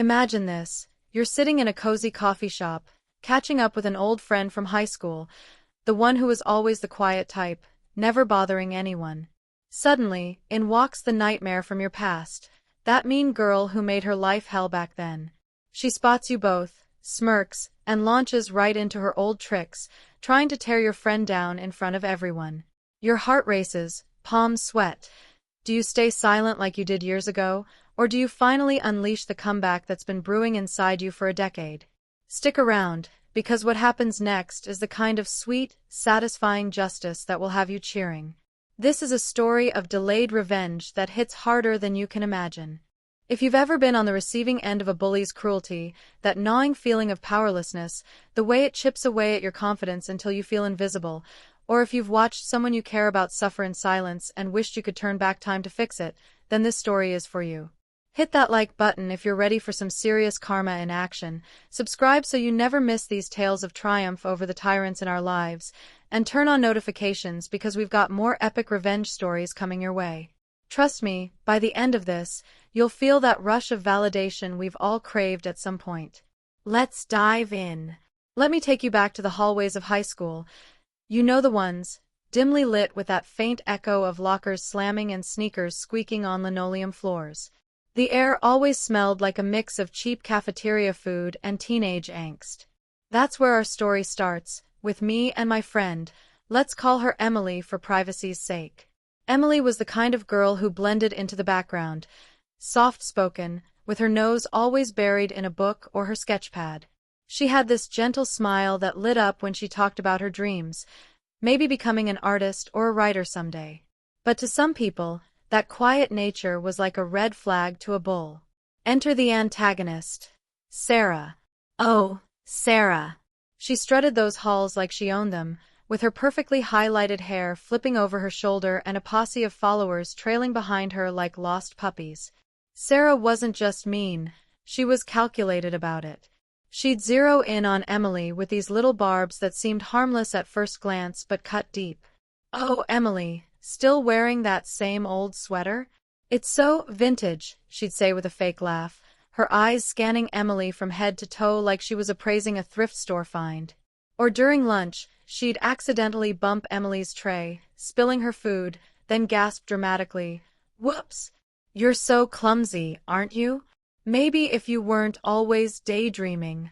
Imagine this. You're sitting in a cozy coffee shop, catching up with an old friend from high school, the one who was always the quiet type, never bothering anyone. Suddenly, in walks the nightmare from your past, that mean girl who made her life hell back then. She spots you both, smirks, and launches right into her old tricks, trying to tear your friend down in front of everyone. Your heart races, palms sweat. Do you stay silent like you did years ago, or do you finally unleash the comeback that's been brewing inside you for a decade? Stick around, because what happens next is the kind of sweet, satisfying justice that will have you cheering. This is a story of delayed revenge that hits harder than you can imagine. If you've ever been on the receiving end of a bully's cruelty, that gnawing feeling of powerlessness, the way it chips away at your confidence until you feel invisible, or if you've watched someone you care about suffer in silence and wished you could turn back time to fix it, then this story is for you. Hit that like button if you're ready for some serious karma in action, subscribe so you never miss these tales of triumph over the tyrants in our lives, and turn on notifications because we've got more epic revenge stories coming your way. Trust me, by the end of this, you'll feel that rush of validation we've all craved at some point. Let's dive in. Let me take you back to the hallways of high school. You know the ones, dimly lit with that faint echo of lockers slamming and sneakers squeaking on linoleum floors. The air always smelled like a mix of cheap cafeteria food and teenage angst. That's where our story starts, with me and my friend. Let's call her Emily for privacy's sake. Emily was the kind of girl who blended into the background, soft-spoken, with her nose always buried in a book or her sketchpad. She had this gentle smile that lit up when she talked about her dreams, maybe becoming an artist or a writer someday. But to some people, that quiet nature was like a red flag to a bull. Enter the antagonist, Sarah. Oh, Sarah. She strutted those halls like she owned them, with her perfectly highlighted hair flipping over her shoulder and a posse of followers trailing behind her like lost puppies. Sarah wasn't just mean, she was calculated about it. She'd zero in on Emily with these little barbs that seemed harmless at first glance but cut deep. Oh, Emily, still wearing that same old sweater? It's so vintage, she'd say with a fake laugh, her eyes scanning Emily from head to toe like she was appraising a thrift store find. Or during lunch, she'd accidentally bump Emily's tray, spilling her food, then gasp dramatically, "Whoops! You're so clumsy, aren't you? Maybe if you weren't always daydreaming."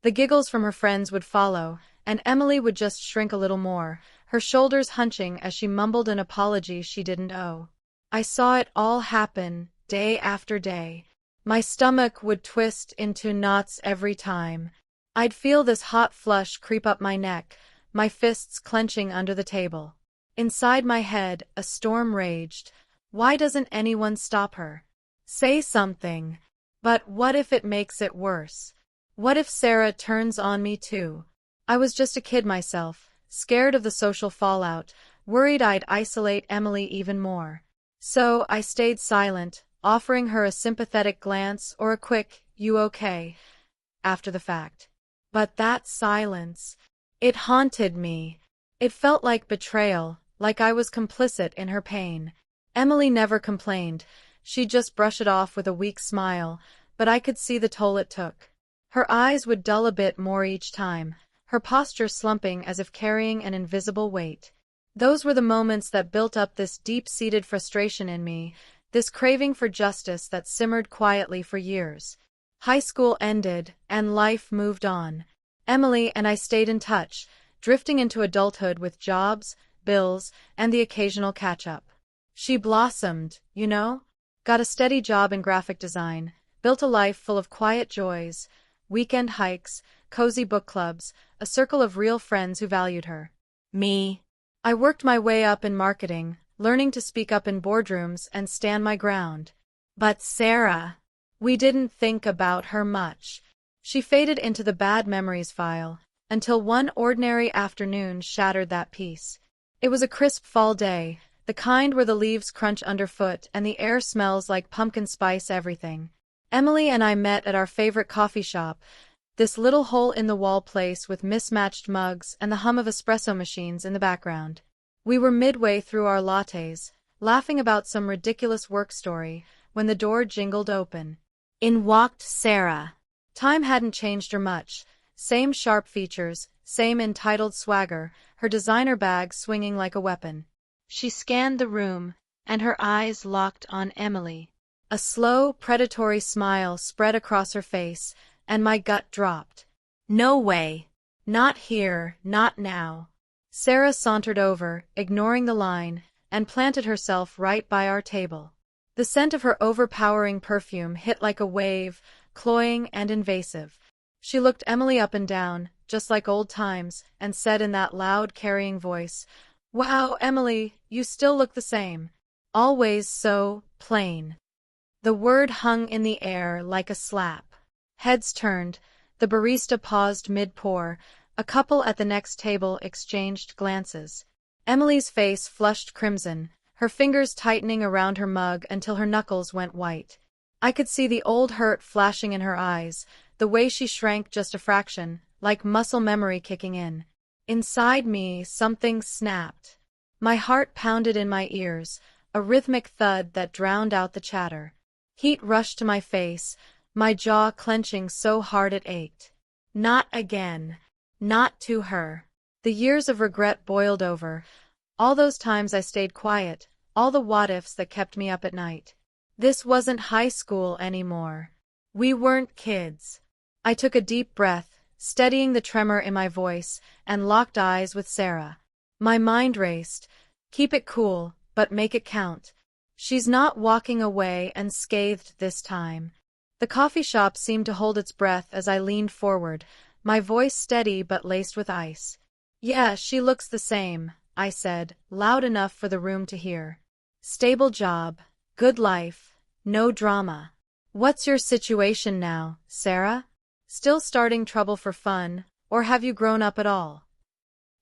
The giggles from her friends would follow, and Emily would just shrink a little more, her shoulders hunching as she mumbled an apology she didn't owe. I saw it all happen, day after day. My stomach would twist into knots every time. I'd feel this hot flush creep up my neck, my fists clenching under the table. Inside my head, a storm raged. Why doesn't anyone stop her? Say something. But what if it makes it worse? What if Sarah turns on me too? I was just a kid myself, scared of the social fallout, worried I'd isolate Emily even more. So I stayed silent, offering her a sympathetic glance or a quick, "You okay?" after the fact. But that silence, it haunted me. It felt like betrayal, like I was complicit in her pain. Emily never complained. She'd just brush it off with a weak smile, but I could see the toll it took. Her eyes would dull a bit more each time, her posture slumping as if carrying an invisible weight. Those were the moments that built up this deep-seated frustration in me, this craving for justice that simmered quietly for years. High school ended, and life moved on. Emily and I stayed in touch, drifting into adulthood with jobs, bills, and the occasional catch-up. She blossomed, you know? Got a steady job in graphic design, built a life full of quiet joys, weekend hikes, cozy book clubs, a circle of real friends who valued her. Me. I worked my way up in marketing, learning to speak up in boardrooms and stand my ground. But Sarah, we didn't think about her much. She faded into the bad memories file, until one ordinary afternoon shattered that peace. It was a crisp fall day, the kind where the leaves crunch underfoot and the air smells like pumpkin spice everything. Emily and I met at our favorite coffee shop, this little hole-in-the-wall place with mismatched mugs and the hum of espresso machines in the background. We were midway through our lattes, laughing about some ridiculous work story, when the door jingled open. In walked Sarah. Time hadn't changed her much. Same sharp features, same entitled swagger, her designer bag swinging like a weapon. She scanned the room, and her eyes locked on Emily. A slow, predatory smile spread across her face, and my gut dropped. No way. Not here, not now. Sarah sauntered over, ignoring the line, and planted herself right by our table. The scent of her overpowering perfume hit like a wave, cloying and invasive. She looked Emily up and down, just like old times, and said in that loud, carrying voice, "Wow, Emily, you still look the same. Always so plain." The word hung in the air like a slap. Heads turned, the barista paused mid-pour, a couple at the next table exchanged glances. Emily's face flushed crimson, her fingers tightening around her mug until her knuckles went white. I could see the old hurt flashing in her eyes, the way she shrank just a fraction, like muscle memory kicking in. Inside me, something snapped. My heart pounded in my ears, a rhythmic thud that drowned out the chatter. Heat rushed to my face, my jaw clenching so hard it ached. Not again. Not to her. The years of regret boiled over. All those times I stayed quiet, all the what-ifs that kept me up at night. This wasn't high school anymore. We weren't kids. I took a deep breath, steadying the tremor in my voice, and locked eyes with Sarah. My mind raced. Keep it cool, but make it count. She's not walking away unscathed this time. The coffee shop seemed to hold its breath as I leaned forward, my voice steady but laced with ice. "Yeah, she looks the same," I said, loud enough for the room to hear. "Stable job, good life, no drama. What's your situation now, Sarah? Still starting trouble for fun, or have you grown up at all?"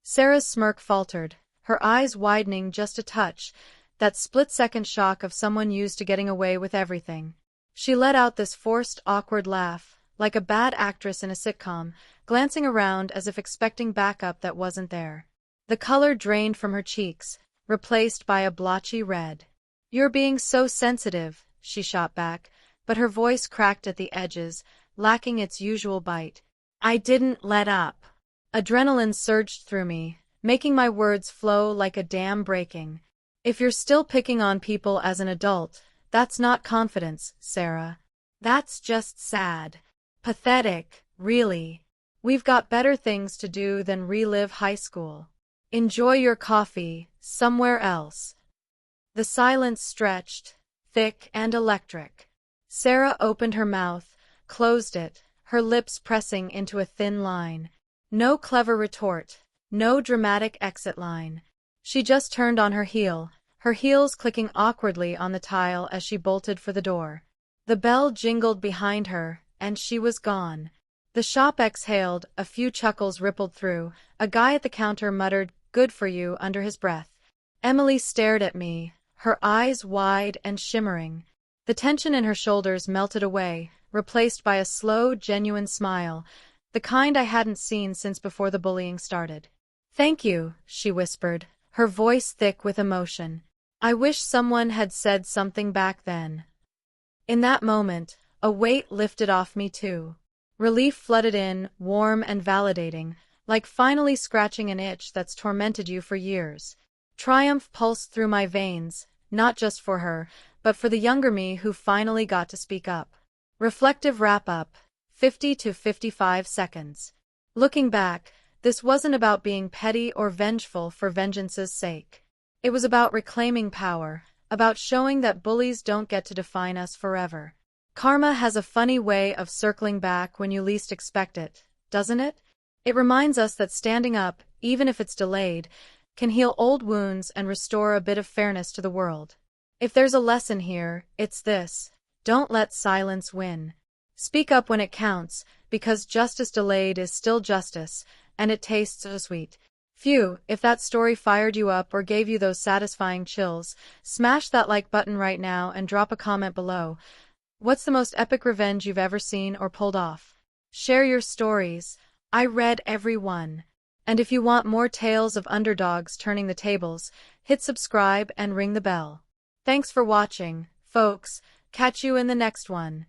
Sarah's smirk faltered, her eyes widening just a touch, that split-second shock of someone used to getting away with everything. She let out this forced, awkward laugh, like a bad actress in a sitcom, glancing around as if expecting backup that wasn't there. The color drained from her cheeks, replaced by a blotchy red. "You're being so sensitive," she shot back, but her voice cracked at the edges, lacking its usual bite. I didn't let up. Adrenaline surged through me, making my words flow like a dam breaking. "If you're still picking on people as an adult, that's not confidence, Sarah. That's just sad. Pathetic, really. We've got better things to do than relive high school. Enjoy your coffee, somewhere else." The silence stretched, thick and electric. Sarah opened her mouth, closed it, her lips pressing into a thin line. No clever retort, no dramatic exit line. She just turned on her heel, her heels clicking awkwardly on the tile as she bolted for the door. The bell jingled behind her, and she was gone. The shop exhaled, a few chuckles rippled through, a guy at the counter muttered, "Good for you," under his breath. Emily stared at me, her eyes wide and shimmering. The tension in her shoulders melted away, replaced by a slow, genuine smile, the kind I hadn't seen since before the bullying started. "Thank you," she whispered, her voice thick with emotion. I wish someone had said something back then. In that moment, a weight lifted off me too. Relief flooded in, warm and validating, like finally scratching an itch that's tormented you for years. Triumph pulsed through my veins, not just for her, but for the younger me who finally got to speak up. Reflective wrap-up, 50 to 55 seconds. Looking back, this wasn't about being petty or vengeful for vengeance's sake. It was about reclaiming power, about showing that bullies don't get to define us forever. Karma has a funny way of circling back when you least expect it, doesn't it? It reminds us that standing up, even if it's delayed, can heal old wounds and restore a bit of fairness to the world. If there's a lesson here, it's this: don't let silence win. Speak up when it counts, because justice delayed is still justice, and it tastes so sweet. Phew, if that story fired you up or gave you those satisfying chills, smash that like button right now and drop a comment below. What's the most epic revenge you've ever seen or pulled off? Share your stories. I read every one. And if you want more tales of underdogs turning the tables, hit subscribe and ring the bell. Thanks for watching, folks. Catch you in the next one.